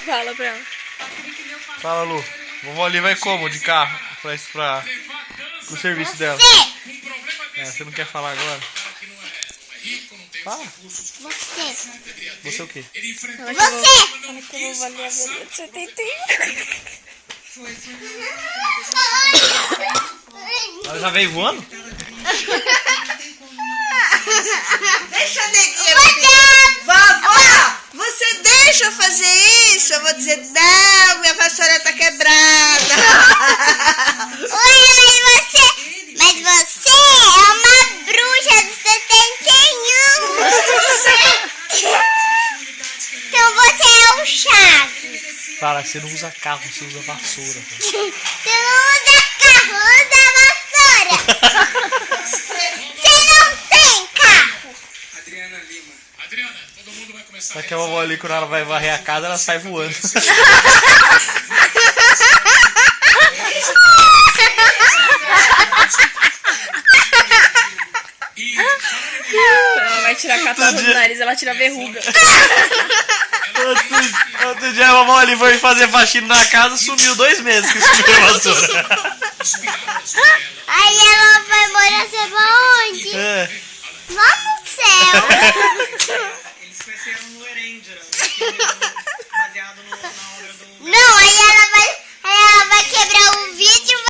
Fala pra ela. Fala, Lu. Vovó ali vai como? De carro? Pra o serviço dela. Você não quer falar agora? Fala. Você. Você o quê? Você. Fala que eu vou valer a vida de 71. Ela já veio voando? Deixa a neguinha. Vovó, você deixa eu fazer isso? Eu vou dizer, não, minha vassoura tá quebrada. Ué, mas você é uma bruxa do 71. Então você é um Chaves. Cara, você não usa carro, você usa vassoura. Você não usa carro, usa vassoura. Você não tem carro. Adriana, todo mundo vai começar. Só que a vovó ali, quando ela vai varrer a casa, ela sai voando. Ela vai tirar catarro do nariz, ela tira verruga. Outro dia a vovó ali foi fazer faxina na casa, sumiu 2 meses que sumiu a vassoura. Aí ela vai morar, você vai onde? É. Lá no céu.